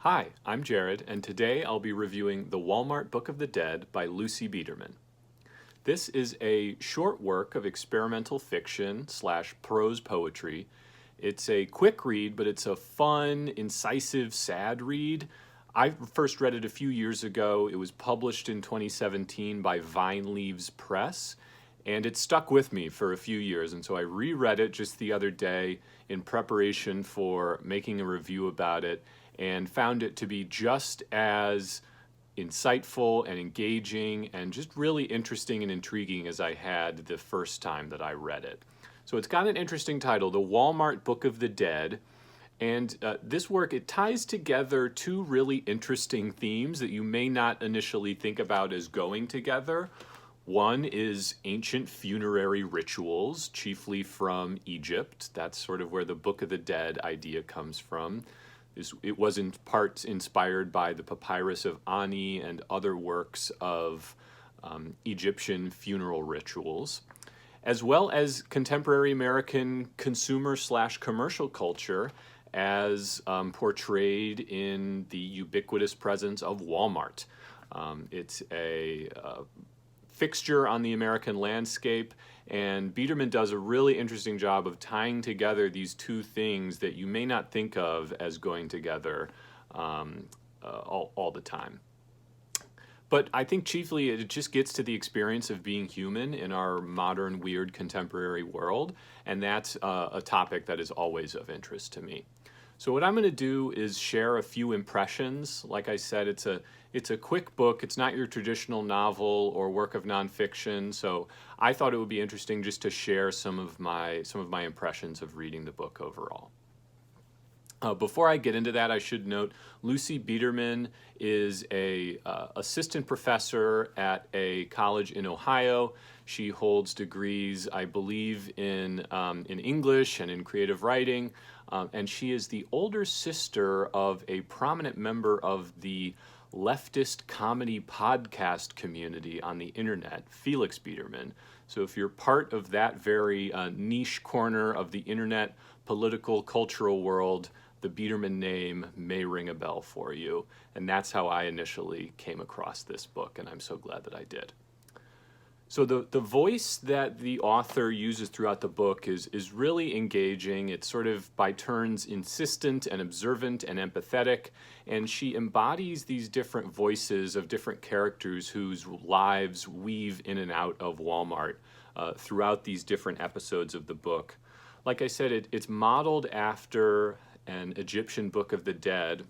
Hi, I'm Jared, and today I'll be reviewing The Walmart Book of the Dead by Lucy Biederman. This is a short work of experimental fiction slash prose poetry. It's a quick read, but it's a fun, incisive, sad read. I first read it a few years ago. It was published in 2017 by Vine Leaves Press, and it stuck with me for a few years. And so I reread it just the other day in preparation for making a review about it, and found it to be just as insightful and engaging and just really interesting and intriguing as I had the first time that I read it. So it's got an interesting title, The Walmart Book of the Dead. And this work, it ties together two really interesting themes that you may not initially think about as going together. One is ancient funerary rituals, chiefly from Egypt. That's sort of where the Book of the Dead idea comes from. It was in part inspired by the papyrus of Ani and other works of Egyptian funeral rituals, as well as contemporary American consumer slash commercial culture as portrayed in the ubiquitous presence of Walmart. It's a fixture on the American landscape, and Biederman does a really interesting job of tying together these two things that you may not think of as going together all the time. But I think chiefly it just gets to the experience of being human in our modern, weird, contemporary world, and that's a topic that is always of interest to me. So what I'm going to do is share a few impressions. Like I said, it's a quick book. It's not your traditional novel or work of nonfiction. So I thought it would be interesting just to share some of my impressions of reading the book overall. Before I get into that, I should note Lucy Biederman is a assistant professor at a college in Ohio. She holds degrees, I believe, in English and in creative writing, and she is the older sister of a prominent member of the leftist comedy podcast community on the internet, Felix Biederman. So if you're part of that very niche corner of the internet political cultural world, the Biederman name may ring a bell for you. And that's how I initially came across this book, and I'm so glad that I did. So the voice that the author uses throughout the book is really engaging. It's sort of by turns insistent and observant and empathetic, and she embodies these different voices of different characters whose lives weave in and out of Walmart throughout these different episodes of the book. Like I said, it's modeled after an Egyptian Book of the Dead,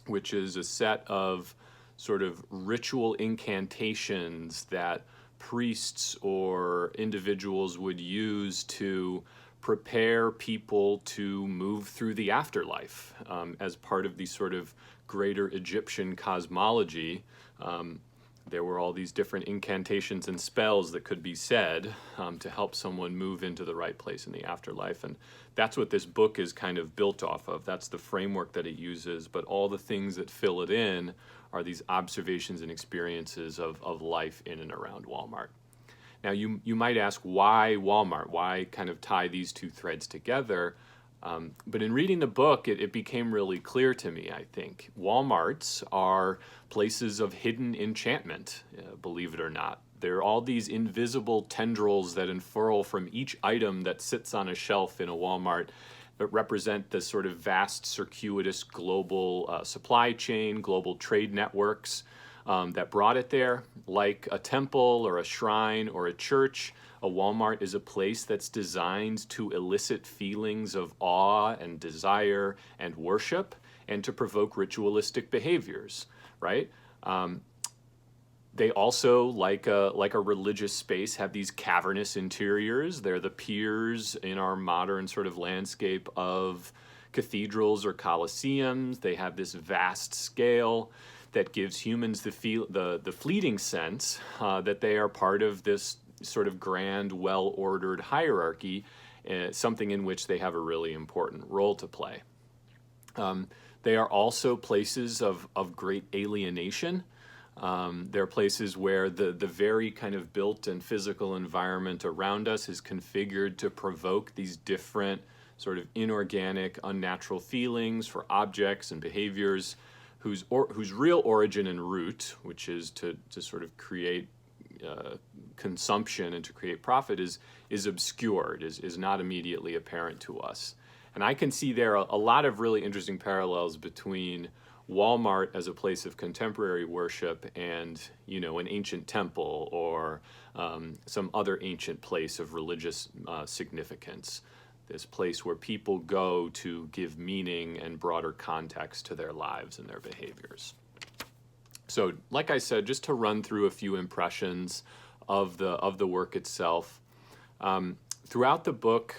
which is a set of sort of ritual incantations that priests or individuals would use to prepare people to move through the afterlife as part of the sort of greater Egyptian cosmology. There were all these different incantations and spells that could be said to help someone move into the right place in the afterlife. And that's what this book is kind of built off of. That's the framework that it uses, but all the things that fill it in are these observations and experiences of life in and around Walmart. Now, you might ask, why Walmart? Why kind of tie these two threads together? But in reading the book, it became really clear to me, I think. Walmarts are places of hidden enchantment, believe it or not. There are all these invisible tendrils that unfurl from each item that sits on a shelf in a Walmart that represent the sort of vast, circuitous global supply chain, global trade networks that brought it there. Like a temple or a shrine or a church, a Walmart is a place that's designed to elicit feelings of awe and desire and worship and to provoke ritualistic behaviors, right? They also, like a religious space, have these cavernous interiors. They're the piers in our modern sort of landscape of cathedrals or coliseums. They have this vast scale that gives humans the fleeting sense that they are part of this sort of grand, well-ordered hierarchy, something in which they have a really important role to play. They are also places of great alienation. They're places where the very kind of built and physical environment around us is configured to provoke these different sort of inorganic, unnatural feelings, for objects and behaviors whose real origin and root, which is to sort of create consumption and to create profit, is obscured, is not immediately apparent to us. And I can see there a lot of really interesting parallels between Walmart as a place of contemporary worship and, an ancient temple or some other ancient place of religious significance. This place where people go to give meaning and broader context to their lives and their behaviors. So, like I said, just to run through a few impressions of the work itself. Throughout the book,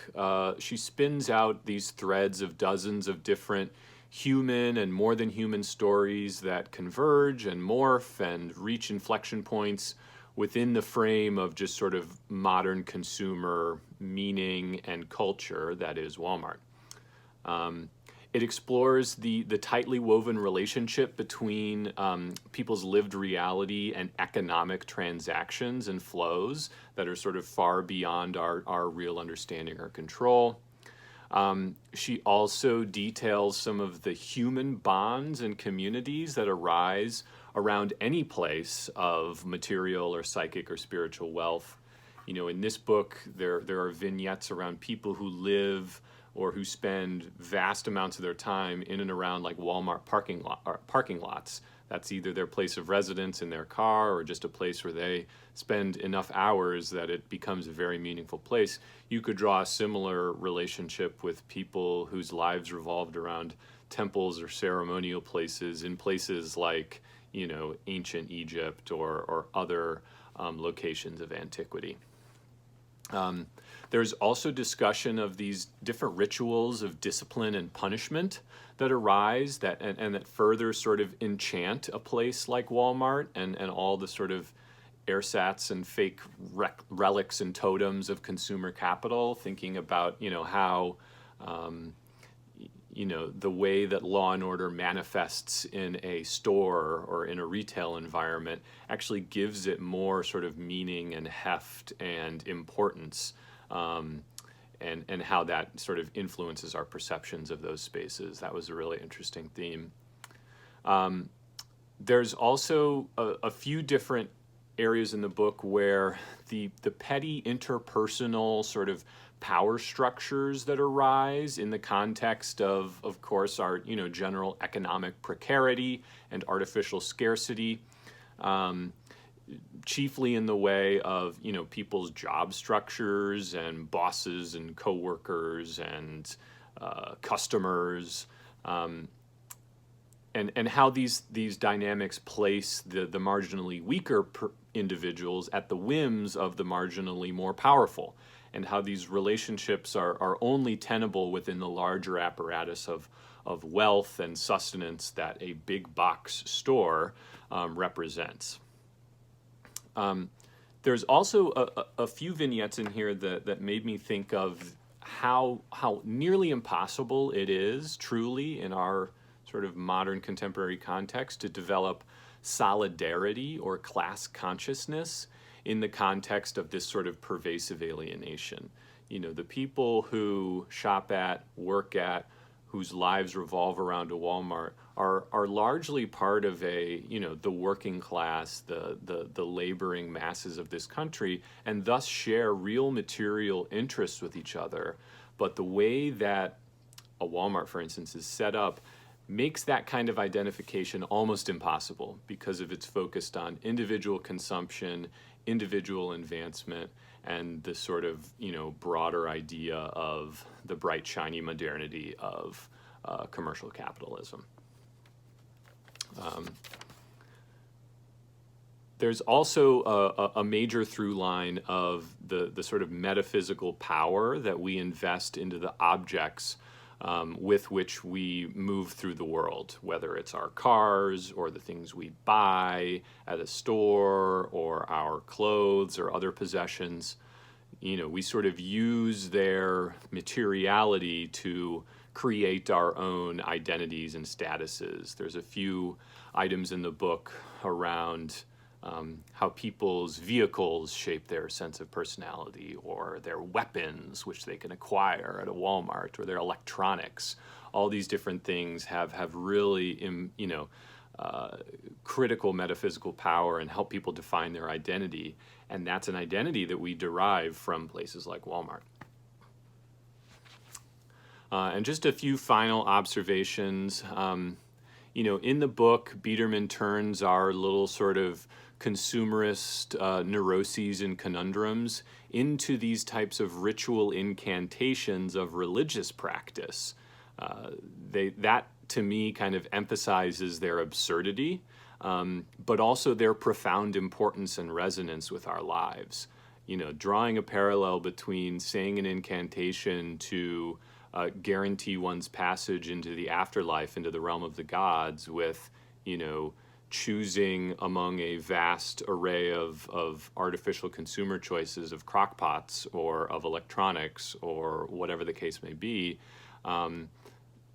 she spins out these threads of dozens of different human and more than human stories that converge and morph and reach inflection points within the frame of just sort of modern consumer meaning and culture that is Walmart. It explores the tightly woven relationship between people's lived reality and economic transactions and flows that are sort of far beyond our real understanding or control. She also details some of the human bonds and communities that arise around any place of material or psychic or spiritual wealth. In this book, there are vignettes around people who live or who spend vast amounts of their time in and around like Walmart parking lots. That's either their place of residence in their car or just a place where they spend enough hours that it becomes a very meaningful place. You could draw a similar relationship with people whose lives revolved around temples or ceremonial places in places like, ancient Egypt or other locations of antiquity. There's also discussion of these different rituals of discipline and punishment that arise and that further sort of enchant a place like Walmart and all the sort of ersatz and fake relics and totems of consumer capital, thinking about, how, the way that law and order manifests in a store or in a retail environment actually gives it more sort of meaning and heft and importance. And how that sort of influences our perceptions of those spaces. That was a really interesting theme. There's also a few different areas in the book where the petty interpersonal sort of power structures that arise in the context of course, our general economic precarity and artificial scarcity. Chiefly in the way of people's job structures and bosses and coworkers and customers, and how these dynamics place the marginally weaker individuals at the whims of the marginally more powerful, and how these relationships are only tenable within the larger apparatus of wealth and sustenance that a big box store represents. There's also a few vignettes in here that made me think of how nearly impossible it is truly in our sort of modern contemporary context to develop solidarity or class consciousness in the context of this sort of pervasive alienation. The people who shop at, work at, whose lives revolve around a Walmart are largely part of the working class, the laboring masses of this country, and thus share real material interests with each other. But the way that a Walmart, for instance, is set up makes that kind of identification almost impossible because of its focused on individual consumption, individual advancement, and the sort of broader idea of the bright, shiny modernity of commercial capitalism. There's also a major through line of the sort of metaphysical power that we invest into the objects with which we move through the world, whether it's our cars or the things we buy at a store or our clothes or other possessions. We sort of use their materiality to create our own identities and statuses. There's a few items in the book around how people's vehicles shape their sense of personality, or their weapons, which they can acquire at a Walmart, or their electronics. All these different things have really, critical metaphysical power and help people define their identity. And that's an identity that we derive from places like Walmart. And just a few final observations. In the book, Biederman turns our little sort of consumerist neuroses and conundrums into these types of ritual incantations of religious practice. That, to me, kind of emphasizes their absurdity, but also their profound importance and resonance with our lives. Drawing a parallel between saying an incantation to guarantee one's passage into the afterlife, into the realm of the gods, with, choosing among a vast array of artificial consumer choices of crockpots or of electronics or whatever the case may be,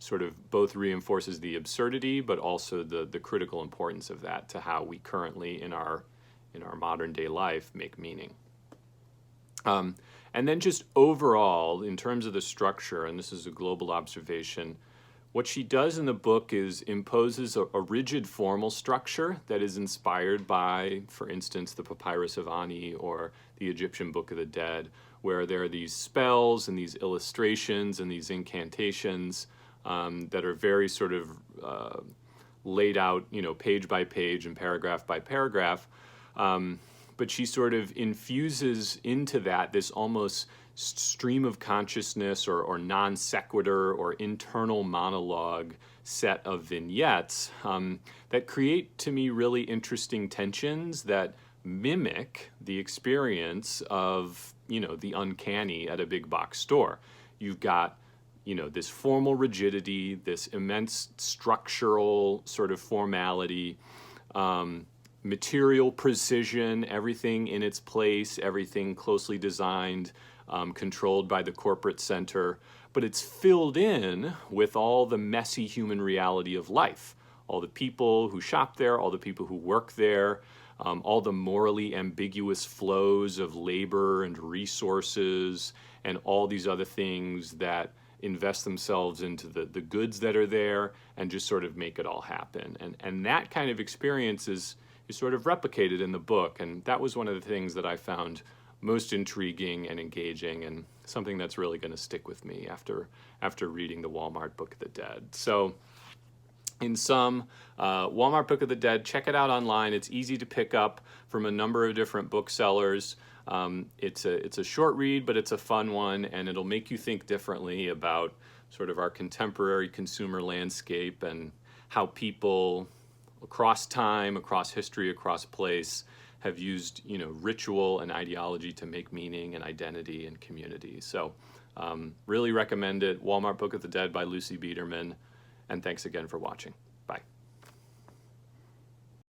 sort of both reinforces the absurdity, but also the critical importance of that to how we currently in our modern day life make meaning. And then just overall, in terms of the structure, and this is a global observation, what she does in the book is imposes a rigid formal structure that is inspired by, for instance, the Papyrus of Ani or the Egyptian Book of the Dead, where there are these spells and these illustrations and these incantations that are very sort of laid out, page by page and paragraph by paragraph. But she sort of infuses into that this almost stream of consciousness or non sequitur or internal monologue set of vignettes that create, to me, really interesting tensions that mimic the experience of, the uncanny at a big box store. You've got, this formal rigidity, this immense structural sort of formality, material precision, everything in its place, everything closely designed, controlled by the corporate center, but it's filled in with all the messy human reality of life. All the people who shop there, all the people who work there, all the morally ambiguous flows of labor and resources, and all these other things that invest themselves into the goods that are there and just sort of make it all happen. And that kind of experience is sort of replicated in the book, and that was one of the things that I found most intriguing and engaging, and something that's really going to stick with me after reading the Walmart Book of the Dead. So in sum, Walmart Book of the Dead, check it out online. It's easy to pick up from a number of different booksellers. It's a short read, but it's a fun one, and it'll make you think differently about sort of our contemporary consumer landscape and how people across time, across history, across place have used, ritual and ideology to make meaning and identity and community. So really recommend it. Walmart Book of the Dead by Lucy Biederman. And thanks again for watching.